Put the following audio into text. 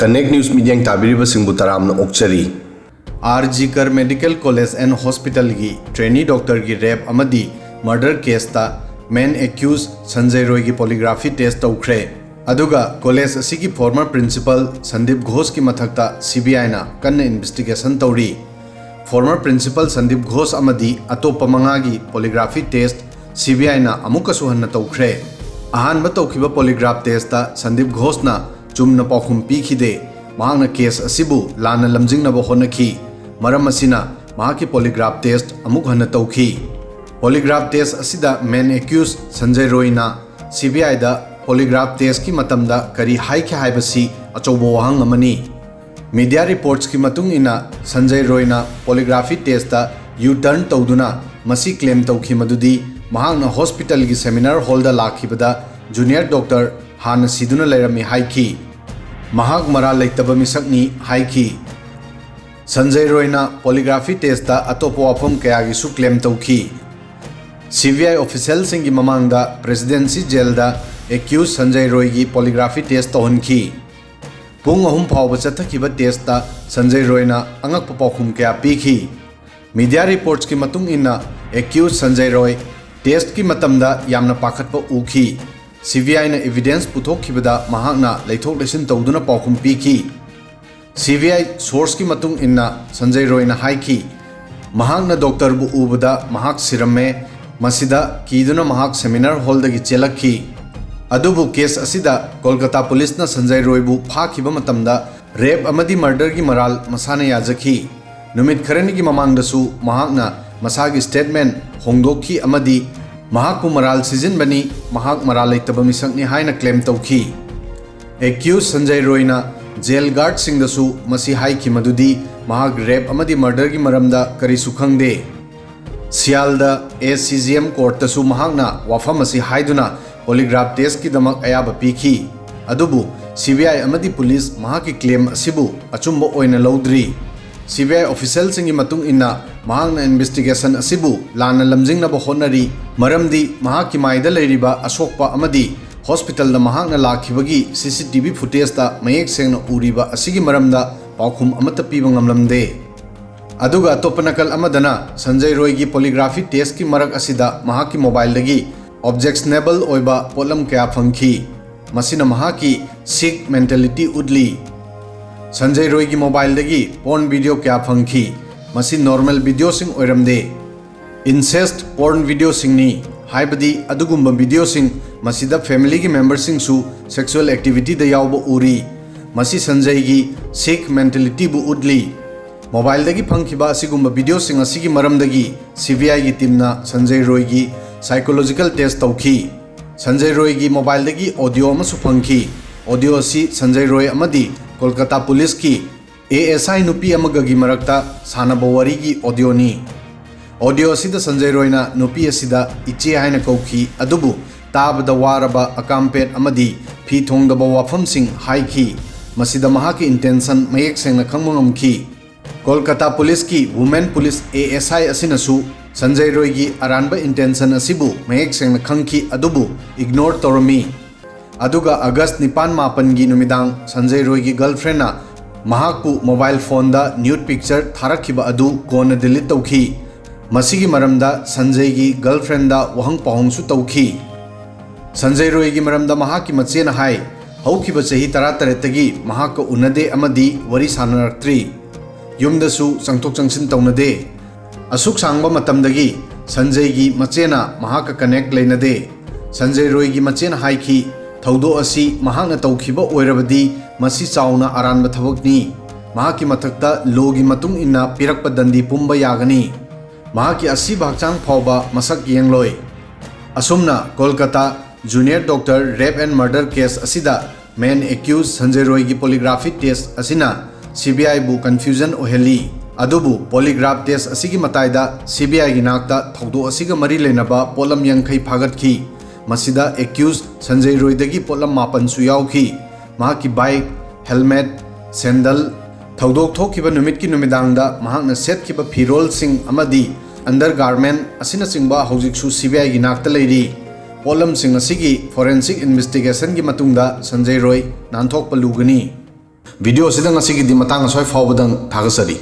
Connect news media ताबीरिबसिंगबु तरामना ओक्चरी RG Kar medical college and hospital की ट्रेनी डॉक्टर की रेप अमदी मर्डर केस ता मेन एक्यूज संजय रॉय की पॉलीग्राफी टेस्ट तौख्रे अदुगा कॉलेज असिगी फॉर्मर प्रिंसिपल संदीप घोष की मथक्ता सीबीआई ना कन्न इन्वेस्टिगेशन तौरी फॉर्मर प्रिंसिपल संदीप घोष अमदी अतोप मंगागी पॉलीग्राफी टेस्ट सीबीआई ना अमुकसु हन्न तौख्रे अहानब तौखिबा पॉलीग्राफ टेस्ट ता संदीप घोष ना चुम्न पाखुम पीखिदे मांगना केस असिबु लाना लमजिंगनब होनखी मरम असिना माकी पॉलीग्राफ टेस्ट अमुक हन्न तौखी पॉलीग्राफ टेस्ट असिदा मेन एक्यूज संजय रॉयना सीबीआई दा पॉलीग्राफ टेस्ट की मतमदा करी हाइखे हाइबसी अचौबो वहांग अमनी मीडिया रिपोर्ट्स की मतुंग इना संजय रॉयना पॉलीग्राफी टेस्ट ता यू टर्न तौदुना मसी क्लेम तौखी मदुदी महांगना हॉस्पिटल की सेमिनार हॉल दा लाखिबदा जूनियर डॉक्टर हान सिदुना लेरमी हाइकी महाग मरा लेतब मिसकनी हाइकी संजय रॉयना पॉलीग्राफी टेस्ट ता अतोप वाफम कयागी सु क्लेम तौखी सीबीआई ऑफिशियल सिंह की ममांगदा प्रेसिडेंसी जेल दा एक्यूज संजय रॉय की पॉलीग्राफी टेस्ट तौहनखी पुंग अहुम फाव चथखिबा टेस्ट ता संजय रॉयना अंगक पाखुम कया पीखी मीडिया रिपोर्ट्स की मतुंग इना एक्यूज संजय रॉय टेस्ट की मतमदा यामना पाखतप उखी सीबीआई ने एविडेंस पुथोखिबदा महागना लेथोक लेसिन तौदुना पाखुम पीखी सीबीआई सोर्स की मतुंग इन्ना संजय रॉयना हाइकी महागना डॉक्टर बु उबदा महाग सिरमे मसिदा कीदुना महाग सेमिनार हॉल दगी चेलखी अदुबु केस असिदा कोलकाता पुलिस ना संजय रॉय बु फाखिबा मतमदा रेप अमदी मर्डर की मराल मसाना याजखी नुमित खरनी की ममांगदसु महागना मसागी स्टेटमेंट होंदोखी अमदी महाकु मराल सीजन बनी महाक मराल लेतब मिसकनी हाइना क्लेम तौखी एक्यूज संजय रॉयना जेल गार्ड सिंगदसु मसी हाइकी मदुदी महाक रेप अमदी मर्डर की मरमदा करिसु खंगदे सियालदा एसीजीएम कोर्ट तसु महाकना वाफम असी हाइदुना पॉलीग्राफ टेस्ट की दमक अयाब पीखी अदुबु सीबीआई अमदी पुलिस महाकी क्लेम असिबु अचुंबो ओइना लौद्री सीबीआई ऑफिशियल सिंगी मतुंग इन्ना महांगना इन्वेस्टिगेशन असिबु लाना लमजिंगनब होनरी मरमदी महाकी माइदा लेरिबा अशोकपा अमदी हॉस्पिटल दा महांगना लाखिबगी सीसीटीवी फुटेज ता मयेक सेंगना उरिबा असिगी मरमदा पाखुम अमत पीबा ngamlamde अदुगा अतोप नकल अमदना संजय रॉय की पॉलीग्राफी टेस्ट की मरक असिदा महाकी मोबाइल दगी ऑब्जेक्शनेबल ओइबा पोलम कया फंखी मसिना महाकी सिक मेंटालिटी उडली संजय रॉय की मोबाइल दगी पोर्न वीडियो क्या फंखी मसी नॉर्मल वीडियो सिंग ओइरमदे इंसेस्ट पोर्न वीडियो सिंगनी हाइबदी अदुगुंब वीडियो सिंग मसीदा फैमिली की मेंबर सिंग सु सेक्सुअल एक्टिविटी द यावब उरी मसी संजय की सिक मेंटालिटी बु उडली मोबाइल दगी फंखिबा असिगुंब वीडियो सिंग असिगी मरमदगी सीबीआई की टीम ना संजय रॉय की साइकोलॉजिकल टेस्ट तौखी संजय रॉय की मोबाइल दगी ऑडियो अमसु फंखी ऑडियो असी संजय रॉय अमदी कोलकाता पुलिस की एएसआई नुपी अमगगी मरक्ता सानब वरी की ऑडियोनी ऑडियो असिदा संजय रॉयना नुपी असिदा इचे हाइना कौखी अदुबु ताबद वारबा अकामपेट अमदी फी थोंगदब वाफम सिंह हाइखी मसिदा महाकी इंटेंशन मयेक सेंगना खंगमंगमखी कोलकाता पुलिस की वुमेन पुलिस एएसआई असिनसु संजय रॉय की अरानबा इंटेंशन असिबु मयेक सेंगना खंगखी अदुबु इग्नोर तौरमी अदुगा अगस्त 9-5 की नुमिदांग संजय रॉय की गर्लफ्रेंड महाकु मोबाइल फोन दा न्यूड पिक्चर थारखिबा अदु कोन डिलीट तौखी मसिगी मरमदा संजय की गर्लफ्रेंड दा वहंग पाहोंगसु तौखी संजय रॉय की मरमदा महाकी मचेन हाई हौखिबा चही 13 तगी महाक उनदे अमदी वरी सानरक्त्री युमदसु संगथोक चंगसिन तौनदे असुक सांगबा मतमदगी संजय की मचेना महाक कनेक्ट लेनदे संजय रॉय की मचेन हाइखी थौदो असी महांगना तौखिबा ओइरबदी मसी चाउना अरानबा थबकनी महाकी मथक्ता लोगी मतुंग इन्ना पिरकपा दंदी पुंबा यागनी महाकी असी भागचांग फावबा मसक येंगलोय असुमना Kolkata junior doctor rape and murder case असिदा मेन एक्यूज संजय रॉय की पॉलीग्राफी टेस्ट असिना सीबीआई बु कंफ्यूजन ओहेली अदुबु पॉलीग्राफ टेस्ट असिगी मताइदा सीबीआई की नाक्ता थौदो असिगा मरी लेनबा पोलम यंखै फागतखी मसिदा एक्यूज संजय रॉय दगी पोलम 9 सु याउखी महाकी बाइक हेलमेट सैंडल थौदोक थोखिबा नुमित की नुमिदांगदा महाकना सेटखिबा फिरोल सिंग अमदी अंडरगारमेंट असिना चिंगबा हौजिकसु सीबीआई की नाक्ता लेरी पोलम सिंग असिगी फोरेंसिक इन्वेस्टिगेशन की मतुंगदा संजय रॉय नानथोकपा लुगनी वीडियो सिदंग असिगिदि मतंग असोय फावबदंग थागसरी।